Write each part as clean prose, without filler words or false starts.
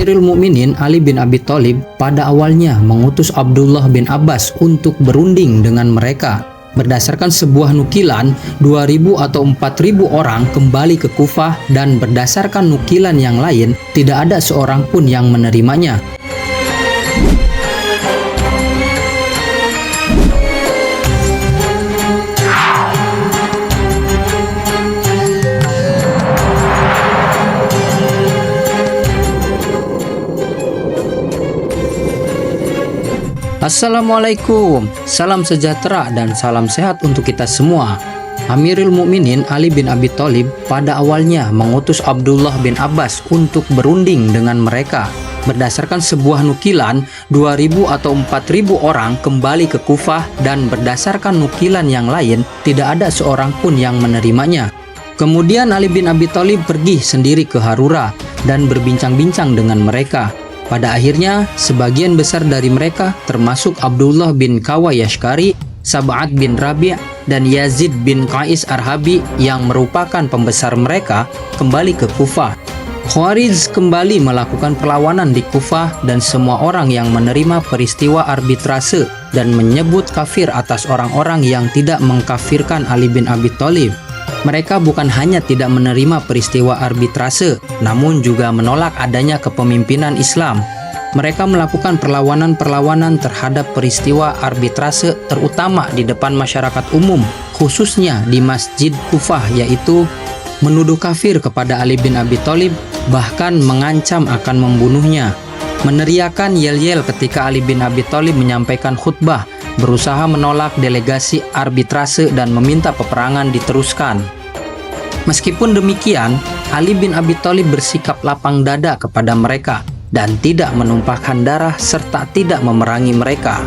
Amirul Mukminin Ali bin Abi Thalib pada awalnya mengutus Abdullah bin Abbas untuk berunding dengan mereka. Berdasarkan sebuah nukilan, 2.000 atau 4.000 orang kembali ke Kufah, dan berdasarkan nukilan yang lain, tidak ada seorang pun yang menerimanya. Assalamualaikum, salam sejahtera dan salam sehat untuk kita semua. Amirul Mukminin Ali bin Abi Thalib pada awalnya mengutus Abdullah bin Abbas untuk berunding dengan mereka. Berdasarkan sebuah nukilan, 2.000 atau 4.000 orang kembali ke Kufah, dan berdasarkan nukilan yang lain, tidak ada seorang pun yang menerimanya. Kemudian Ali bin Abi Thalib pergi sendiri ke Harura dan berbincang-bincang dengan mereka. Pada akhirnya, sebagian besar dari mereka termasuk Abdullah bin Kawa Yashkari, Sab'at bin Rabi' dan Yazid bin Qais Arhabi yang merupakan pembesar mereka kembali ke Kufah. Khawarij kembali melakukan perlawanan di Kufah, dan semua orang yang menerima peristiwa arbitrase dan menyebut kafir atas orang-orang yang tidak mengkafirkan Ali bin Abi Thalib. Mereka bukan hanya tidak menerima peristiwa arbitrase, namun juga menolak adanya kepemimpinan Islam. Mereka melakukan perlawanan-perlawanan terhadap peristiwa arbitrase, terutama di depan masyarakat umum, khususnya di Masjid Kufah, yaitu menuduh kafir kepada Ali bin Abi Thalib, bahkan mengancam akan membunuhnya. Meneriakan yel-yel ketika Ali bin Abi Thalib menyampaikan khutbah, berusaha menolak delegasi arbitrase dan meminta peperangan diteruskan. Meskipun demikian, Ali bin Abi Thalib bersikap lapang dada kepada mereka dan tidak menumpahkan darah serta tidak memerangi mereka.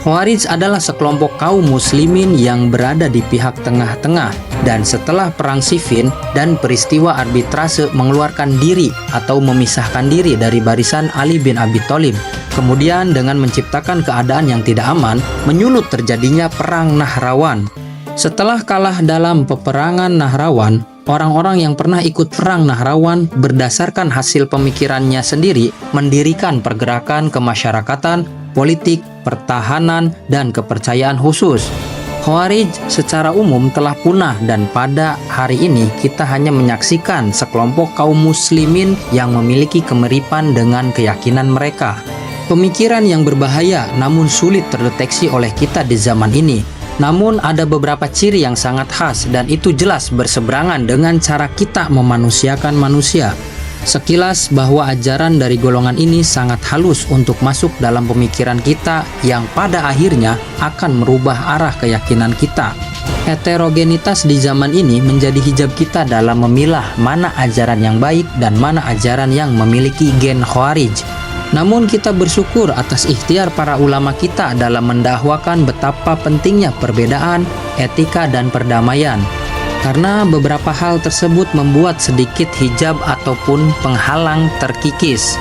Khawarij adalah sekelompok kaum muslimin yang berada di pihak tengah-tengah, dan setelah perang Siffin dan peristiwa arbitrase mengeluarkan diri atau memisahkan diri dari barisan Ali bin Abi Thalib. Kemudian dengan menciptakan keadaan yang tidak aman, menyulut terjadinya perang Nahrawan. Setelah kalah dalam peperangan Nahrawan, orang-orang yang pernah ikut perang Nahrawan berdasarkan hasil pemikirannya sendiri mendirikan pergerakan kemasyarakatan, politik, pertahanan, dan kepercayaan khusus. Khawarij secara umum telah punah, dan pada hari ini kita hanya menyaksikan sekelompok kaum muslimin yang memiliki kemiripan dengan keyakinan mereka. Pemikiran yang berbahaya namun sulit terdeteksi oleh kita di zaman ini. Namun ada beberapa ciri yang sangat khas, dan itu jelas berseberangan dengan cara kita memanusiakan manusia. Sekilas bahwa ajaran dari golongan ini sangat halus untuk masuk dalam pemikiran kita yang pada akhirnya akan merubah arah keyakinan kita. Heterogenitas di zaman ini menjadi hijab kita dalam memilah mana ajaran yang baik dan mana ajaran yang memiliki gen Khawarij. Namun kita bersyukur atas ikhtiar para ulama kita dalam mendakwakan betapa pentingnya perbedaan, etika, dan perdamaian. Karena beberapa hal tersebut membuat sedikit hijab ataupun penghalang terkikis.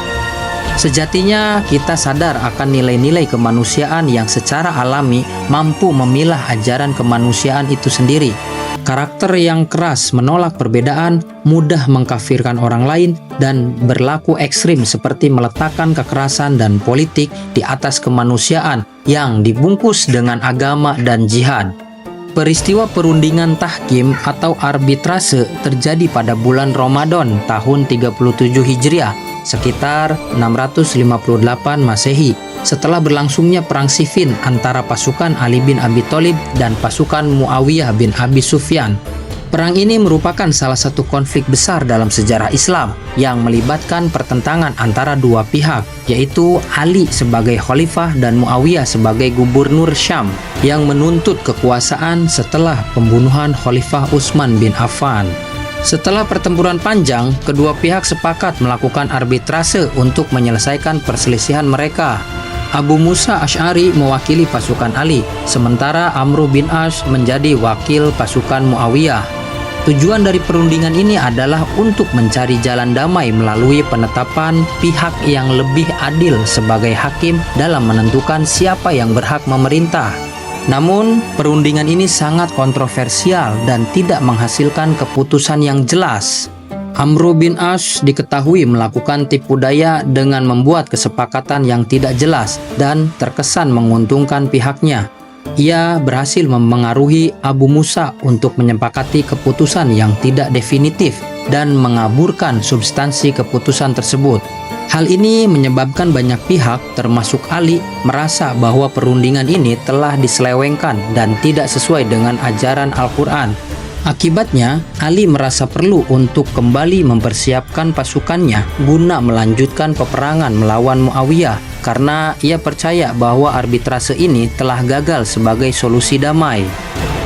Sejatinya kita sadar akan nilai-nilai kemanusiaan yang secara alami mampu memilah ajaran kemanusiaan itu sendiri. Karakter yang keras menolak perbedaan, mudah mengkafirkan orang lain, dan berlaku ekstrim seperti meletakkan kekerasan dan politik di atas kemanusiaan yang dibungkus dengan agama dan jihad. Peristiwa perundingan tahkim atau arbitrase terjadi pada bulan Ramadan tahun 37 Hijriah, sekitar 658 Masehi, setelah berlangsungnya perang Siffin antara pasukan Ali bin Abi Thalib dan pasukan Muawiyah bin Abi Sufyan. Perang ini merupakan salah satu konflik besar dalam sejarah Islam yang melibatkan pertentangan antara dua pihak, yaitu Ali sebagai khalifah dan Muawiyah sebagai gubernur Syam yang menuntut kekuasaan setelah pembunuhan Khalifah Utsman bin Affan. Setelah pertempuran panjang, kedua pihak sepakat melakukan arbitrase untuk menyelesaikan perselisihan mereka. Abu Musa Asy'ari mewakili pasukan Ali, sementara Amr bin As menjadi wakil pasukan Muawiyah. Tujuan dari perundingan ini adalah untuk mencari jalan damai melalui penetapan pihak yang lebih adil sebagai hakim dalam menentukan siapa yang berhak memerintah. Namun, perundingan ini sangat kontroversial dan tidak menghasilkan keputusan yang jelas. Amr bin As diketahui melakukan tipu daya dengan membuat kesepakatan yang tidak jelas dan terkesan menguntungkan pihaknya. Ia berhasil memengaruhi Abu Musa untuk menyepakati keputusan yang tidak definitif dan mengaburkan substansi keputusan tersebut. Hal ini menyebabkan banyak pihak, termasuk Ali, merasa bahwa perundingan ini telah diselewengkan dan tidak sesuai dengan ajaran Al-Quran. Akibatnya, Ali merasa perlu untuk kembali mempersiapkan pasukannya guna melanjutkan peperangan melawan Muawiyah karena ia percaya bahwa arbitrase ini telah gagal sebagai solusi damai.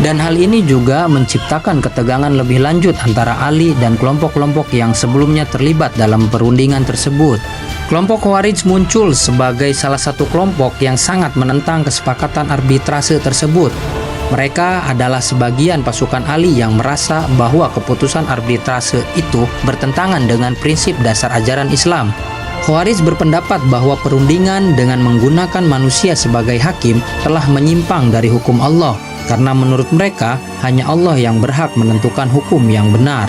Dan hal ini juga menciptakan ketegangan lebih lanjut antara Ali dan kelompok-kelompok yang sebelumnya terlibat dalam perundingan tersebut. Kelompok Khawarij muncul sebagai salah satu kelompok yang sangat menentang kesepakatan arbitrase tersebut. Mereka adalah sebagian pasukan Ali yang merasa bahwa keputusan arbitrase itu bertentangan dengan prinsip dasar ajaran Islam. Khawarij berpendapat bahwa perundingan dengan menggunakan manusia sebagai hakim telah menyimpang dari hukum Allah, karena menurut mereka hanya Allah yang berhak menentukan hukum yang benar.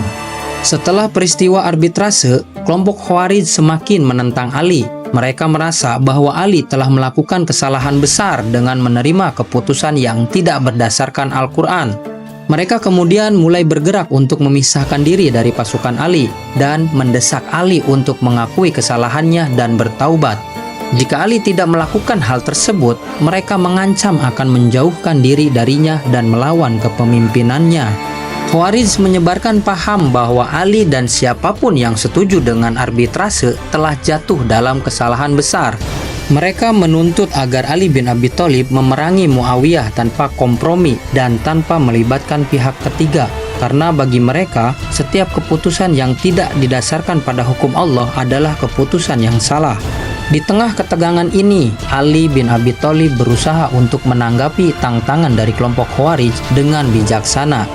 Setelah peristiwa arbitrase, kelompok Khawarij semakin menentang Ali. Mereka merasa bahwa Ali telah melakukan kesalahan besar dengan menerima keputusan yang tidak berdasarkan Al-Quran. Mereka kemudian mulai bergerak untuk memisahkan diri dari pasukan Ali dan mendesak Ali untuk mengakui kesalahannya dan bertaubat. Jika Ali tidak melakukan hal tersebut, mereka mengancam akan menjauhkan diri darinya dan melawan kepemimpinannya. Khawarij menyebarkan paham bahwa Ali dan siapapun yang setuju dengan arbitrase telah jatuh dalam kesalahan besar. Mereka menuntut agar Ali bin Abi Thalib memerangi Muawiyah tanpa kompromi dan tanpa melibatkan pihak ketiga, karena bagi mereka setiap keputusan yang tidak didasarkan pada hukum Allah adalah keputusan yang salah. Di tengah ketegangan ini, Ali bin Abi Thalib berusaha untuk menanggapi tantangan dari kelompok Khawarij dengan bijaksana.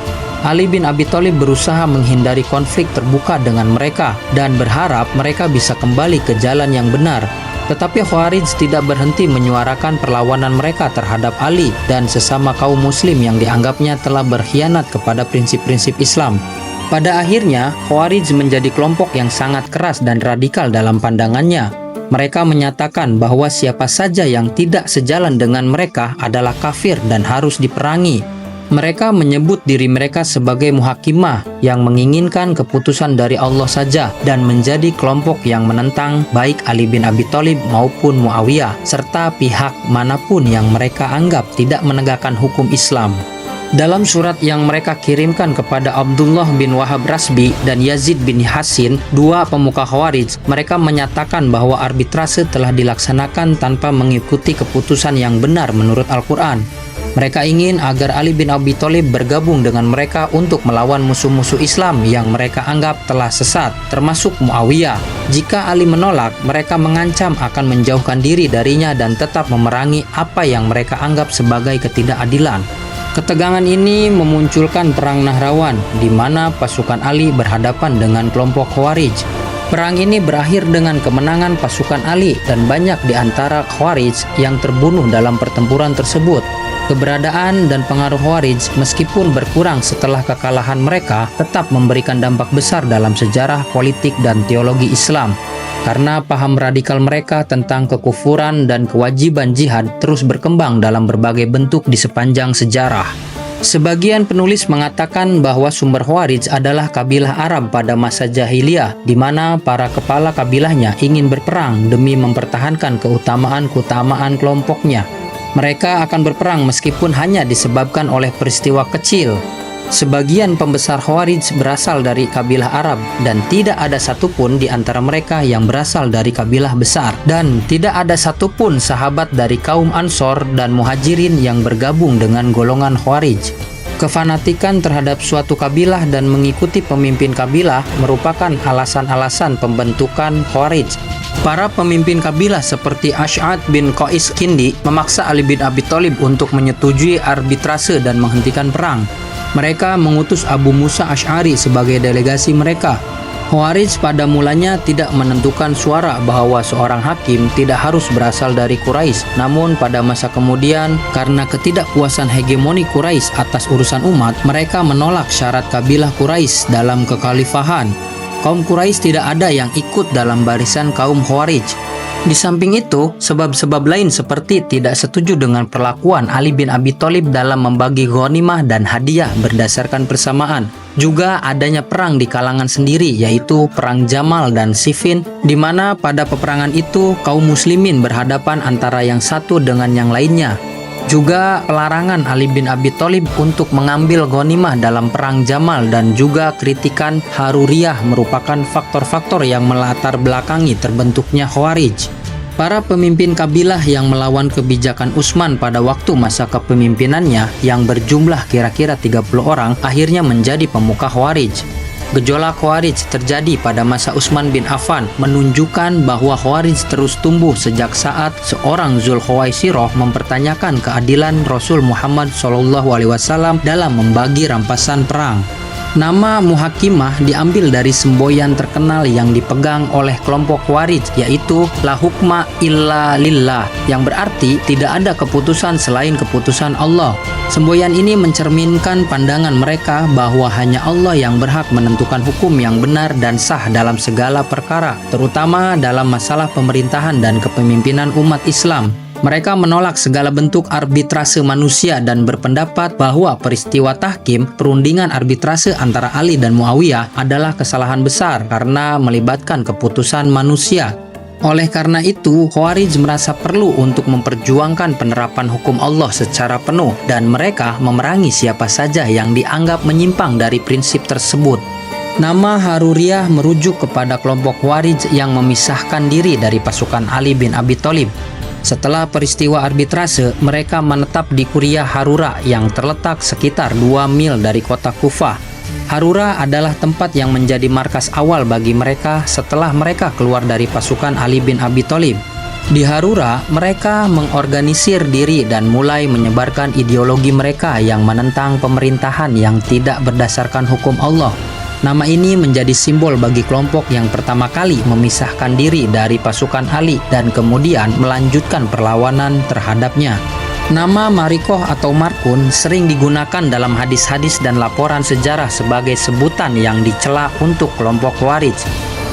Ali bin Abi Thalib berusaha menghindari konflik terbuka dengan mereka dan berharap mereka bisa kembali ke jalan yang benar. Tetapi Khawarij tidak berhenti menyuarakan perlawanan mereka terhadap Ali dan sesama kaum muslim yang dianggapnya telah berkhianat kepada prinsip-prinsip Islam. Pada akhirnya, Khawarij menjadi kelompok yang sangat keras dan radikal dalam pandangannya. Mereka menyatakan bahwa siapa saja yang tidak sejalan dengan mereka adalah kafir dan harus diperangi. Mereka menyebut diri mereka sebagai muhakimah yang menginginkan keputusan dari Allah saja dan menjadi kelompok yang menentang baik Ali bin Abi Thalib maupun Muawiyah serta pihak manapun yang mereka anggap tidak menegakkan hukum Islam. Dalam surat yang mereka kirimkan kepada Abdullah bin Wahab Rasbi dan Yazid bin Hasin, dua pemuka Khawarij, mereka menyatakan bahwa arbitrase telah dilaksanakan tanpa mengikuti keputusan yang benar menurut Al-Quran. Mereka ingin agar Ali bin Abi Thalib bergabung dengan mereka untuk melawan musuh-musuh Islam yang mereka anggap telah sesat, termasuk Muawiyah. Jika Ali menolak, mereka mengancam akan menjauhkan diri darinya dan tetap memerangi apa yang mereka anggap sebagai ketidakadilan. Ketegangan ini memunculkan perang Nahrawan, di mana pasukan Ali berhadapan dengan kelompok Khawarij. Perang ini berakhir dengan kemenangan pasukan Ali dan banyak di antara Khawarij yang terbunuh dalam pertempuran tersebut. Keberadaan dan pengaruh Khawarij meskipun berkurang setelah kekalahan mereka tetap memberikan dampak besar dalam sejarah politik dan teologi Islam. Karena paham radikal mereka tentang kekufuran dan kewajiban jihad terus berkembang dalam berbagai bentuk di sepanjang sejarah. Sebagian penulis mengatakan bahwa sumber Khawarij adalah kabilah Arab pada masa jahiliyah, di mana para kepala kabilahnya ingin berperang demi mempertahankan keutamaan-keutamaan kelompoknya. Mereka akan berperang meskipun hanya disebabkan oleh peristiwa kecil. Sebagian pembesar Khawarij berasal dari kabilah Arab dan tidak ada satupun di antara mereka yang berasal dari kabilah besar. Dan tidak ada satupun sahabat dari kaum Ansor dan Muhajirin yang bergabung dengan golongan Khawarij. Kefanatikan terhadap suatu kabilah dan mengikuti pemimpin kabilah merupakan alasan-alasan pembentukan Khawarij. Para pemimpin kabilah seperti Ash'ad bin Qais Kindi memaksa Ali bin Abi Thalib untuk menyetujui arbitrase dan menghentikan perang. Mereka mengutus Abu Musa Asy'ari sebagai delegasi mereka. Khawarij pada mulanya tidak menentukan suara bahwa seorang hakim tidak harus berasal dari Quraisy. Namun pada masa kemudian, karena ketidakpuasan hegemoni Quraisy atas urusan umat, mereka menolak syarat kabilah Quraisy dalam kekhalifahan. kaum Quraisy tidak ada yang ikut dalam barisan kaum Khawarij. Di samping itu, sebab-sebab lain seperti tidak setuju dengan perlakuan Ali bin Abi Thalib dalam membagi ghanimah dan hadiah berdasarkan persamaan. Juga adanya perang di kalangan sendiri, yaitu Perang Jamal dan Siffin, di mana pada peperangan itu kaum muslimin berhadapan antara yang satu dengan yang lainnya. Juga pelarangan Ali bin Abi Thalib untuk mengambil ghanimah dalam Perang Jamal dan juga kritikan Haruriyah merupakan faktor-faktor yang melatar belakangi terbentuknya Khawarij. Para pemimpin kabilah yang melawan kebijakan Utsman pada waktu masa kepemimpinannya yang berjumlah kira-kira 30 orang akhirnya menjadi pemuka Khawarij. Gejolak Khawarij terjadi pada masa Utsman bin Affan, menunjukkan bahwa Khawarij terus tumbuh sejak saat seorang Dzulkhuwaisirah mempertanyakan keadilan Rasul Muhammad SAW dalam membagi rampasan perang. Nama Muhakimah diambil dari semboyan terkenal yang dipegang oleh kelompok Khawarij, yaitu La hukma illa lillah, yang berarti tidak ada keputusan selain keputusan Allah. Semboyan ini mencerminkan pandangan mereka bahwa hanya Allah yang berhak menentukan hukum yang benar dan sah dalam segala perkara, terutama dalam masalah pemerintahan dan kepemimpinan umat Islam. Mereka menolak segala bentuk arbitrase manusia dan berpendapat bahwa peristiwa tahkim, perundingan arbitrase antara Ali dan Muawiyah adalah kesalahan besar karena melibatkan keputusan manusia. Oleh karena itu, Khawarij merasa perlu untuk memperjuangkan penerapan hukum Allah secara penuh dan mereka memerangi siapa saja yang dianggap menyimpang dari prinsip tersebut. Nama Haruriyah merujuk kepada kelompok Khawarij yang memisahkan diri dari pasukan Ali bin Abi Thalib. Setelah peristiwa arbitrase, mereka menetap di Kuryah Harura yang terletak sekitar 2 mil dari kota Kufah. Harura adalah tempat yang menjadi markas awal bagi mereka setelah mereka keluar dari pasukan Ali bin Abi Thalib. Di Harura, mereka mengorganisir diri dan mulai menyebarkan ideologi mereka yang menentang pemerintahan yang tidak berdasarkan hukum Allah. Nama ini menjadi simbol bagi kelompok yang pertama kali memisahkan diri dari pasukan Ali dan kemudian melanjutkan perlawanan terhadapnya. Nama Marikoh atau Markun sering digunakan dalam hadis-hadis dan laporan sejarah sebagai sebutan yang dicela untuk kelompok Khawarij.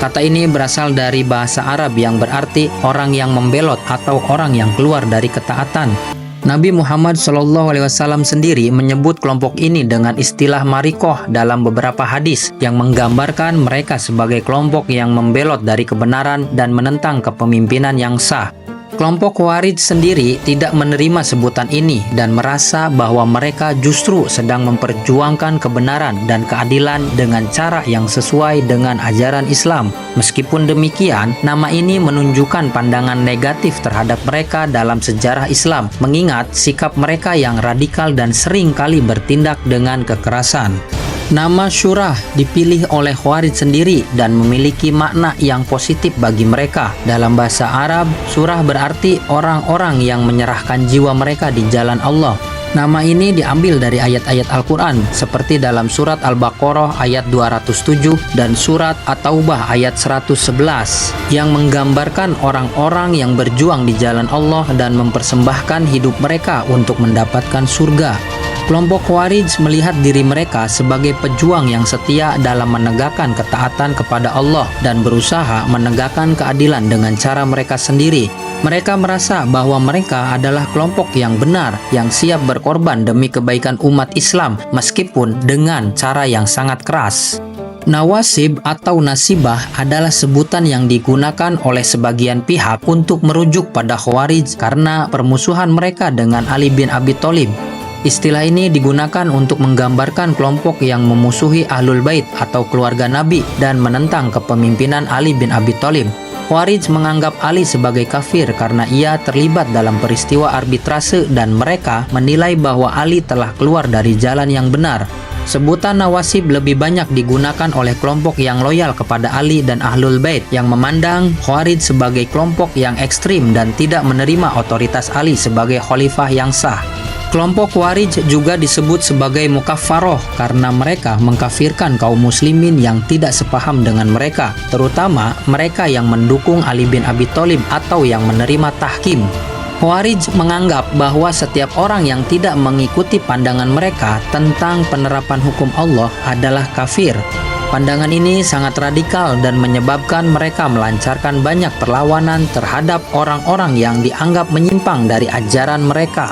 Kata ini berasal dari bahasa Arab yang berarti orang yang membelot atau orang yang keluar dari ketaatan. Nabi Muhammad SAW sendiri menyebut kelompok ini dengan istilah Marikoh dalam beberapa hadis yang menggambarkan mereka sebagai kelompok yang membelot dari kebenaran dan menentang kepemimpinan yang sah. Kelompok Khawarij sendiri tidak menerima sebutan ini dan merasa bahwa mereka justru sedang memperjuangkan kebenaran dan keadilan dengan cara yang sesuai dengan ajaran Islam. Meskipun demikian, nama ini menunjukkan pandangan negatif terhadap mereka dalam sejarah Islam, mengingat sikap mereka yang radikal dan sering kali bertindak dengan kekerasan. Nama Syurah dipilih oleh Khawarij sendiri dan memiliki makna yang positif bagi mereka. Dalam bahasa Arab, Syurah berarti orang-orang yang menyerahkan jiwa mereka di jalan Allah. Nama ini diambil dari ayat-ayat Al-Quran seperti dalam surat Al-Baqarah ayat 207 dan surat At-Taubah ayat 111 yang menggambarkan orang-orang yang berjuang di jalan Allah dan mempersembahkan hidup mereka untuk mendapatkan surga. Kelompok Khawarij melihat diri mereka sebagai pejuang yang setia dalam menegakkan ketaatan kepada Allah dan berusaha menegakkan keadilan dengan cara mereka sendiri. Mereka merasa bahwa mereka adalah kelompok yang benar, yang siap berkorban demi kebaikan umat Islam, meskipun dengan cara yang sangat keras. Nawasib atau nasibah adalah sebutan yang digunakan oleh sebagian pihak untuk merujuk pada Khawarij karena permusuhan mereka dengan Ali bin Abi Thalib. Istilah ini digunakan untuk menggambarkan kelompok yang memusuhi Ahlul Bait atau keluarga Nabi dan menentang kepemimpinan Ali bin Abi Thalib. Khawarij menganggap Ali sebagai kafir karena ia terlibat dalam peristiwa arbitrase dan mereka menilai bahwa Ali telah keluar dari jalan yang benar. Sebutan Nawasib lebih banyak digunakan oleh kelompok yang loyal kepada Ali dan Ahlul Bait yang memandang Khawarij sebagai kelompok yang ekstrim dan tidak menerima otoritas Ali sebagai khalifah yang sah. Kelompok Khawarij juga disebut sebagai mukaffaroh karena mereka mengkafirkan kaum muslimin yang tidak sepaham dengan mereka, terutama mereka yang mendukung Ali bin Abi Thalib atau yang menerima tahkim. Khawarij menganggap bahwa setiap orang yang tidak mengikuti pandangan mereka tentang penerapan hukum Allah adalah kafir. Pandangan ini sangat radikal dan menyebabkan mereka melancarkan banyak perlawanan terhadap orang-orang yang dianggap menyimpang dari ajaran mereka.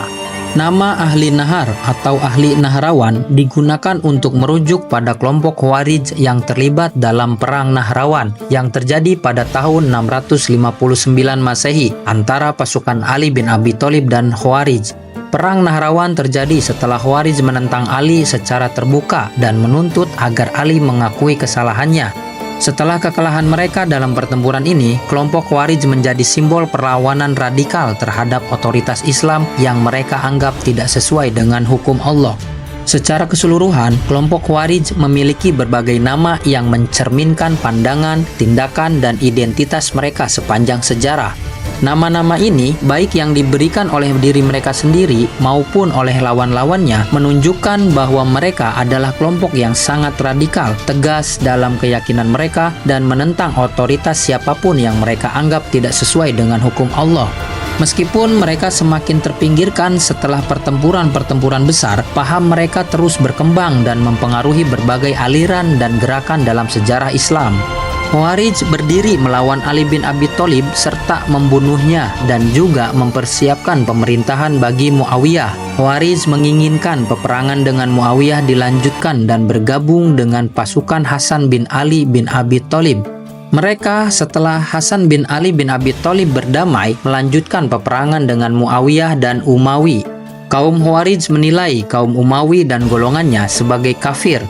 Nama ahli nahar atau ahli Nahrawan digunakan untuk merujuk pada kelompok Khawarij yang terlibat dalam perang Nahrawan yang terjadi pada tahun 659 Masehi antara pasukan Ali bin Abi Thalib dan Khawarij. Perang Nahrawan terjadi setelah Khawarij menentang Ali secara terbuka dan menuntut agar Ali mengakui kesalahannya. Setelah kekalahan mereka dalam pertempuran ini, kelompok Khawarij menjadi simbol perlawanan radikal terhadap otoritas Islam yang mereka anggap tidak sesuai dengan hukum Allah. Secara keseluruhan, kelompok Khawarij memiliki berbagai nama yang mencerminkan pandangan, tindakan, dan identitas mereka sepanjang sejarah. Nama-nama ini, baik yang diberikan oleh diri mereka sendiri maupun oleh lawan-lawannya, menunjukkan bahwa mereka adalah kelompok yang sangat radikal, tegas dalam keyakinan mereka, dan menentang otoritas siapapun yang mereka anggap tidak sesuai dengan hukum Allah. Meskipun mereka semakin terpinggirkan setelah pertempuran-pertempuran besar, paham mereka terus berkembang dan mempengaruhi berbagai aliran dan gerakan dalam sejarah Islam. Khawarij berdiri melawan Ali bin Abi Thalib serta membunuhnya dan juga mempersiapkan pemerintahan bagi Muawiyah. Khawarij menginginkan peperangan dengan Muawiyah dilanjutkan dan bergabung dengan pasukan Hasan bin Ali bin Abi Thalib. Mereka setelah Hasan bin Ali bin Abi Thalib berdamai melanjutkan peperangan dengan Muawiyah dan Umawi. Kaum Khawarij menilai kaum Umawi dan golongannya sebagai kafir.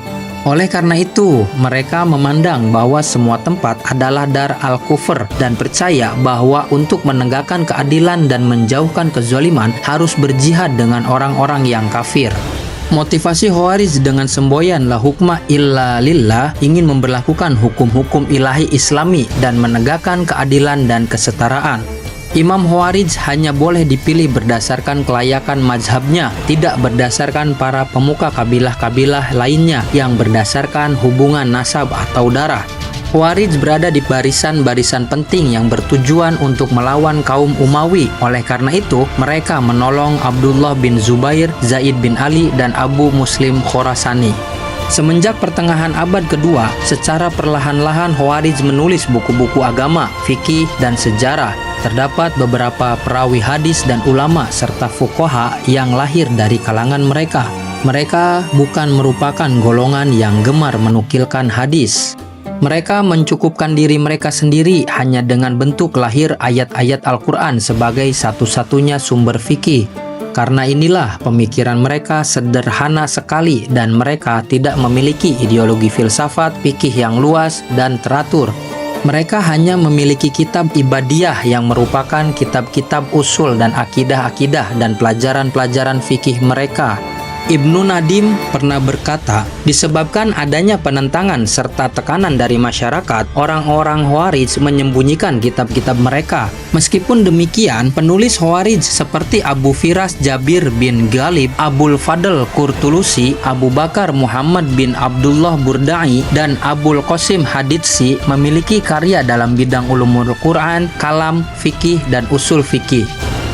Oleh karena itu, mereka memandang bahwa semua tempat adalah dar al-kufr dan percaya bahwa untuk menegakkan keadilan dan menjauhkan kezaliman harus berjihad dengan orang-orang yang kafir. Motivasi Khawarij dengan semboyan la hukma illa lillah ingin memberlakukan hukum-hukum ilahi Islami dan menegakkan keadilan dan kesetaraan. Imam Khawarij hanya boleh dipilih berdasarkan kelayakan mazhabnya, tidak berdasarkan para pemuka kabilah-kabilah lainnya yang berdasarkan hubungan nasab atau darah. Khawarij berada di barisan-barisan penting yang bertujuan untuk melawan kaum Umawi. Oleh karena itu, mereka menolong Abdullah bin Zubair, Zaid bin Ali, dan Abu Muslim Khorasani. Semenjak pertengahan abad kedua, secara perlahan-lahan Khawarij menulis buku-buku agama, fikih, dan sejarah. Terdapat beberapa perawi hadis dan ulama serta fuqaha yang lahir dari kalangan mereka. Mereka bukan merupakan golongan yang gemar menukilkan hadis. Mereka mencukupkan diri mereka sendiri hanya dengan bentuk lahir ayat-ayat Al-Quran sebagai satu-satunya sumber fikih. Karena inilah pemikiran mereka sederhana sekali dan mereka tidak memiliki ideologi filsafat, fikih yang luas dan teratur. Mereka hanya memiliki kitab ibadiyah yang merupakan kitab-kitab usul dan akidah-akidah dan pelajaran-pelajaran fikih mereka. Ibnu Nadim pernah berkata, disebabkan adanya penentangan serta tekanan dari masyarakat, orang-orang Khawarij menyembunyikan kitab-kitab mereka. Meskipun demikian, penulis Khawarij seperti Abu Firas Jabir bin Ghalib, Abul Fadl Qurtulusi, Abu Bakar Muhammad bin Abdullah Burdai, dan Abul Qasim Haditsi memiliki karya dalam bidang ulumul Quran, kalam, fikih, dan usul fikih.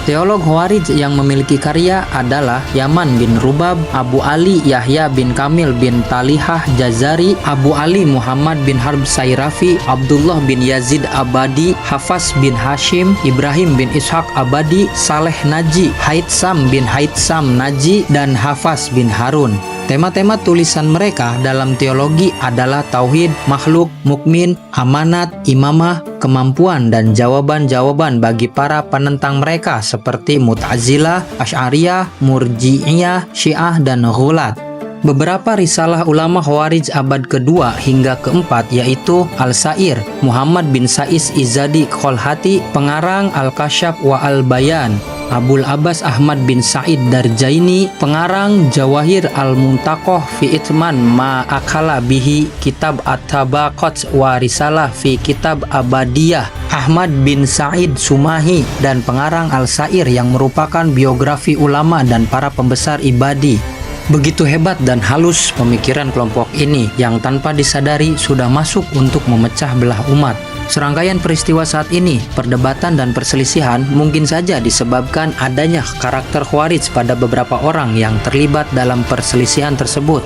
Teolog Khawarij yang memiliki karya adalah Yaman bin Rubab, Abu Ali Yahya bin Kamil bin Talihah Jazari, Abu Ali Muhammad bin Harb Sairafi, Abdullah bin Yazid Abadi, Hafaz bin Hashim, Ibrahim bin Ishaq Abadi, Saleh Naji, Haitsam bin Haitsam Naji, dan Hafaz bin Harun. Tema-tema tulisan mereka dalam teologi adalah tauhid, makhluk, mukmin, amanat, imamah, kemampuan, dan jawaban-jawaban bagi para penentang mereka seperti Mu'tazilah, Asy'ariyah, Murji'iyah, Syiah, dan Ghulat. Beberapa risalah ulama Khawarij abad kedua hingga keempat yaitu Al-Sa'ir, Muhammad bin Sa'is Izadi Kholhati, pengarang Al-Kasyaf wa Al-Bayan, Abul Abbas Ahmad bin Sa'id Darjaini, pengarang Jawahir Al-Muntaqoh fi Itman ma akhala bihi Kitab At-Tabaqat wa Risalah fi Kitab Abadiyah, Ahmad bin Sa'id Sumahi, dan pengarang Al-Sa'ir yang merupakan biografi ulama dan para pembesar ibadi. Begitu hebat dan halus pemikiran kelompok ini yang tanpa disadari sudah masuk untuk memecah belah umat. Serangkaian peristiwa saat ini, perdebatan dan perselisihan mungkin saja disebabkan adanya karakter Khawarij pada beberapa orang yang terlibat dalam perselisihan tersebut.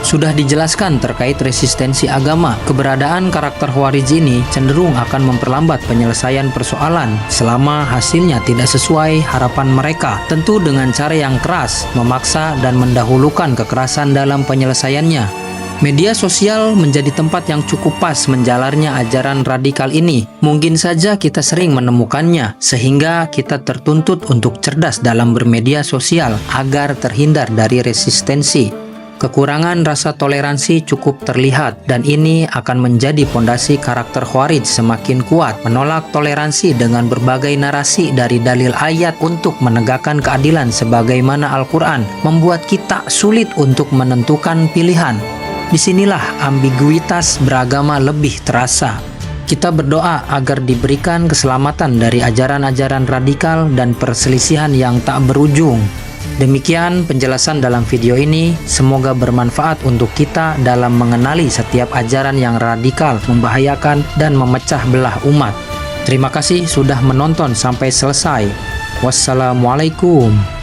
Sudah dijelaskan terkait resistensi agama, keberadaan karakter Khawarij ini cenderung akan memperlambat penyelesaian persoalan selama hasilnya tidak sesuai harapan mereka, tentu dengan cara yang keras, memaksa dan mendahulukan kekerasan dalam penyelesaiannya. Media sosial menjadi tempat yang cukup pas menjalarnya ajaran radikal ini. Mungkin saja kita sering menemukannya, sehingga kita tertuntut untuk cerdas dalam bermedia sosial agar terhindar dari resistensi. Kekurangan rasa toleransi cukup terlihat, dan ini akan menjadi fondasi karakter Khawarij semakin kuat, menolak toleransi dengan berbagai narasi dari dalil ayat untuk menegakkan keadilan sebagaimana Al-Quran, membuat kita sulit untuk menentukan pilihan. Disinilah ambiguitas beragama lebih terasa. Kita berdoa agar diberikan keselamatan dari ajaran-ajaran radikal dan perselisihan yang tak berujung. Demikian penjelasan dalam video ini, semoga bermanfaat untuk kita dalam mengenali setiap ajaran yang radikal, membahayakan, dan memecah belah umat. Terima kasih sudah menonton sampai selesai. Wassalamualaikum.